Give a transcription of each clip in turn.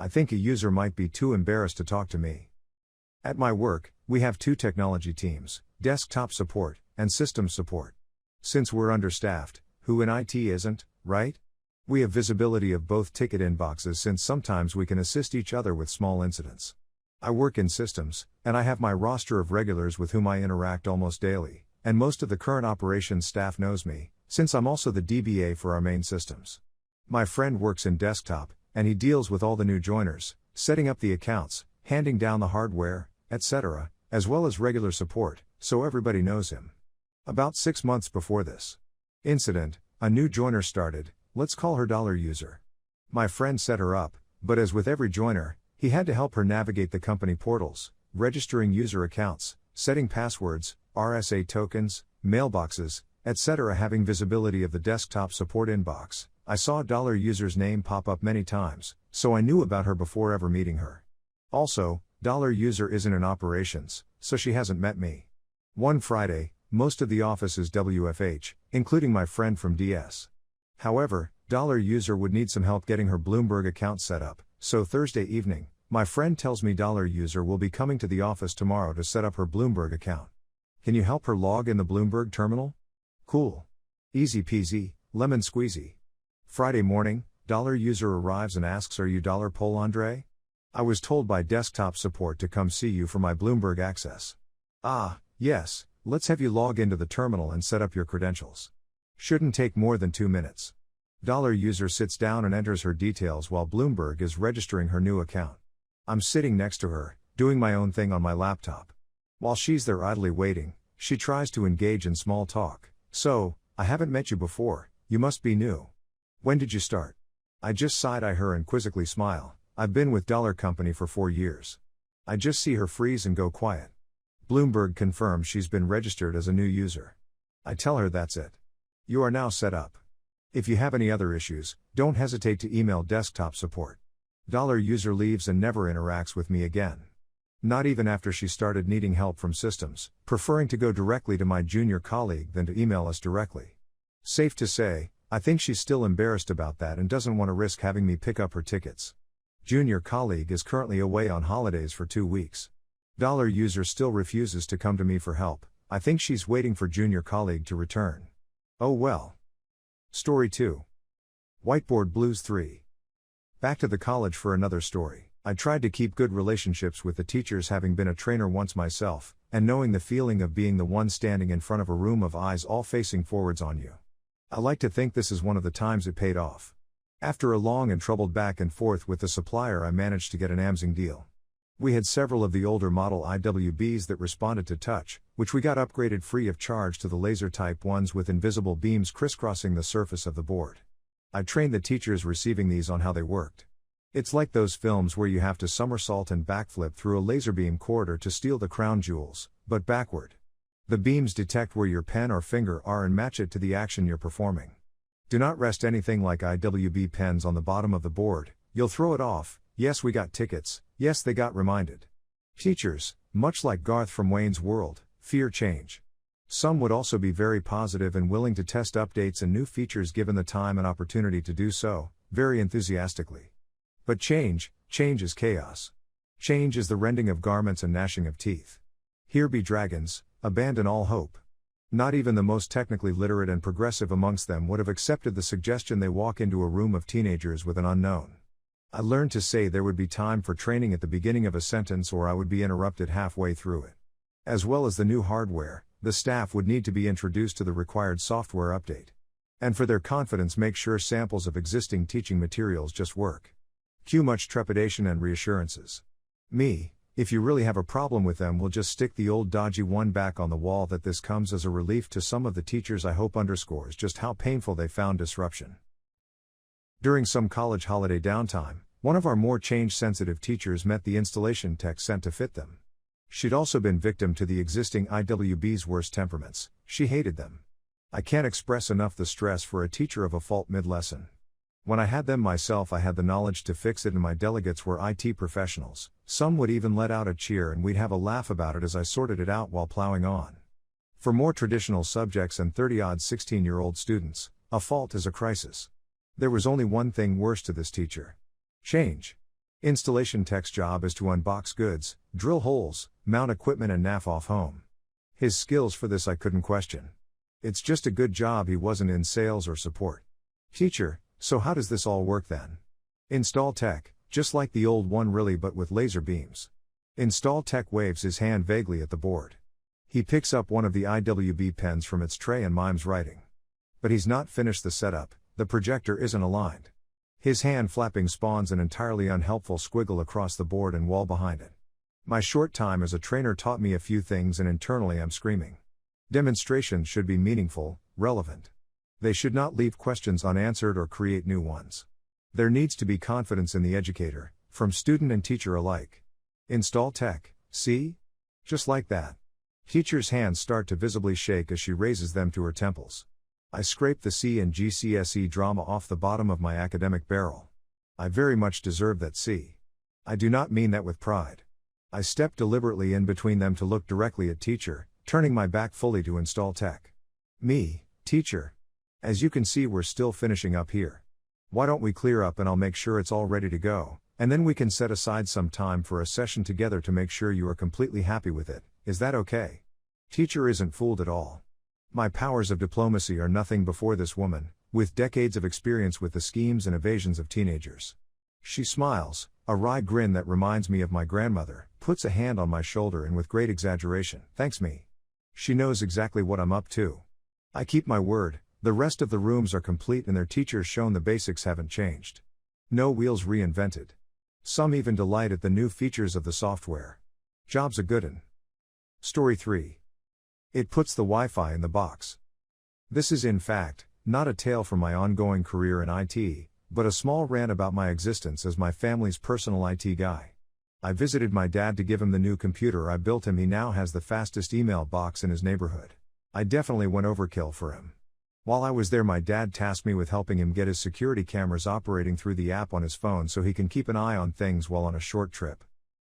I think a user might be too embarrassed to talk to me. At my work, we have two technology teams, desktop support and systems support. Since we're understaffed, who in IT isn't, right? We have visibility of both ticket inboxes since sometimes we can assist each other with small incidents. I work in systems, and I have my roster of regulars with whom I interact almost daily, and most of the current operations staff knows me, since I'm also the DBA for our main systems. My friend works in desktop, and he deals with all the new joiners, setting up the accounts, handing down the hardware, etc., as well as regular support, so everybody knows him. About 6 months before this incident, a new joiner started, let's call her $user. My friend set her up, but as with every joiner, he had to help her navigate the company portals, registering user accounts, setting passwords, RSA tokens, mailboxes, etc. Having visibility of the desktop support inbox, I saw $user's name pop up many times, so I knew about her before ever meeting her. Also, $user isn't in operations, so she hasn't met me. One Friday, most of the office is WFH, including my friend from DS. However, $user would need some help getting her Bloomberg account set up, so Thursday evening, my friend tells me $user will be coming to the office tomorrow to set up her Bloomberg account. Can you help her log in the Bloomberg terminal? Cool. Easy peasy, lemon squeezy. Friday morning, $user arrives and asks, "Are you Paul Andre? I was told by desktop support to come see you for my Bloomberg access." "Ah, yes, let's have you log into the terminal and set up your credentials. Shouldn't take more than 2 minutes." $user sits down and enters her details while Bloomberg is registering her new account. I'm sitting next to her, doing my own thing on my laptop. While she's there idly waiting, she tries to engage in small talk. "So, I haven't met you before, you must be new. When did you start?" I just side-eye her and quizzically smile. "I've been with Company for 4 years. I just see her freeze and go quiet. Bloomberg confirms she's been registered as a new user. I tell her that's it. You are now set up. If you have any other issues, don't hesitate to email desktop support. $user leaves and never interacts with me again. Not even after she started needing help from systems, preferring to go directly to my junior colleague than to email us directly. Safe to say, I think she's still embarrassed about that and doesn't want to risk having me pick up her tickets. Junior colleague is currently away on holidays for 2 weeks. $user still refuses to come to me for help. I think she's waiting for junior colleague to return. Oh well. Story 2. Whiteboard Blues 3. Back to the college for another story. I tried to keep good relationships with the teachers, having been a trainer once myself, and knowing the feeling of being the one standing in front of a room of eyes all facing forwards on you. I like to think this is one of the times it paid off. After a long and troubled back and forth with the supplier, I managed to get an Amazing deal. We had several of the older model IWBs that responded to touch, which we got upgraded free of charge to the laser type ones with invisible beams crisscrossing the surface of the board. I trained the teachers receiving these on how they worked. It's like those films where you have to somersault and backflip through a laser beam corridor to steal the crown jewels, but backward. The beams detect where your pen or finger are and match it to the action you're performing. Do not rest anything like IWB pens on the bottom of the board, you'll throw it off. Yes, we got tickets, yes, they got reminded. Teachers, much like Garth from Wayne's World, fear change. Some would also be very positive and willing to test updates and new features given the time and opportunity to do so, very enthusiastically. But change is chaos. Change is the rending of garments and gnashing of teeth. Here be dragons, abandon all hope. Not even the most technically literate and progressive amongst them would have accepted the suggestion they walk into a room of teenagers with an unknown. I learned to say there would be time for training at the beginning of a sentence or I would be interrupted halfway through it. As well as the new hardware, the staff would need to be introduced to the required software update. And for their confidence, make sure samples of existing teaching materials just work. Cue much trepidation and reassurances. Me, if you really have a problem with them, we'll just stick the old dodgy one back on the wall. That this comes as a relief to some of the teachers, I hope, underscores just how painful they found disruption. During some college holiday downtime, one of our more change-sensitive teachers met the installation tech sent to fit them. She'd also been victim to the existing IWB's worst temperaments. She hated them. I can't express enough the stress for a teacher of a fault mid-lesson. When I had them myself, I had the knowledge to fix it, and my delegates were IT professionals. Some would even let out a cheer and we'd have a laugh about it as I sorted it out while plowing on. For more traditional subjects and 30-odd 16-year-old students, a fault is a crisis. There was only one thing worse to this teacher. Change. Installation tech's job is to unbox goods, drill holes, mount equipment and naff off home. His skills for this I couldn't question. It's just a good job he wasn't in sales or support. Teacher, so how does this all work then? Install tech, just like the old one really but with laser beams. Install tech waves his hand vaguely at the board. He picks up one of the IWB pens from its tray and mimes writing. But he's not finished the setup, the projector isn't aligned. His hand flapping spawns an entirely unhelpful squiggle across the board and wall behind it. My short time as a trainer taught me a few things and internally I'm screaming. Demonstrations should be meaningful, relevant. They should not leave questions unanswered or create new ones. There needs to be confidence in the educator, from student and teacher alike. Install tech, see? Just like that. Teacher's hands start to visibly shake as she raises them to her temples. I scrape the C and GCSE drama off the bottom of my academic barrel. I very much deserve that C. I do not mean that with pride. I step deliberately in between them to look directly at teacher, turning my back fully to install tech. Me, teacher. As you can see, we're still finishing up here. Why don't we clear up and I'll make sure it's all ready to go, and then we can set aside some time for a session together to make sure you are completely happy with it. Is that okay? Teacher isn't fooled at all. My powers of diplomacy are nothing before this woman, with decades of experience with the schemes and evasions of teenagers. She smiles, a wry grin that reminds me of my grandmother, puts a hand on my shoulder and with great exaggeration, thanks me. She knows exactly what I'm up to. I keep my word, the rest of the rooms are complete and their teachers shown the basics haven't changed. No wheels reinvented. Some even delight at the new features of the software. Job's a good'un. Story 3. It puts the Wi-Fi in the box. This is in fact, not a tale from my ongoing career in IT, but a small rant about my existence as my family's personal IT guy. I visited my dad to give him the new computer I built him. He now has the fastest email box in his neighborhood. I definitely went overkill for him. While I was there, my dad tasked me with helping him get his security cameras operating through the app on his phone so he can keep an eye on things while on a short trip.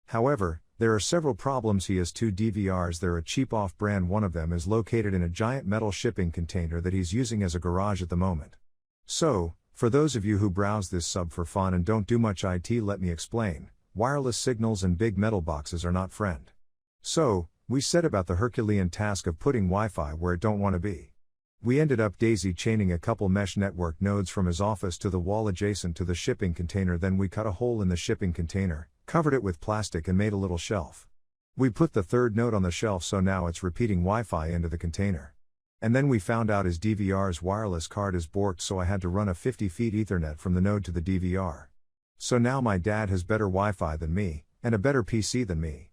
However, there are several problems. He has 2 DVRs. They're a cheap off-brand. One of them is located in a giant metal shipping container that he's using as a garage at the moment. So, for those of you who browse this sub for fun and don't do much IT, let me explain. Wireless signals and big metal boxes are not friend. So, we set about the Herculean task of putting Wi-Fi where it don't want to be. We ended up daisy chaining a couple mesh network nodes from his office to the wall adjacent to the shipping container. Then we cut a hole in the shipping container, covered it with plastic and made a little shelf. We put the third node on the shelf so now it's repeating Wi-Fi into the container. And then we found out his DVR's wireless card is borked, so I had to run a 50 feet Ethernet from the node to the DVR. So now my dad has better Wi-Fi than me, and a better PC than me.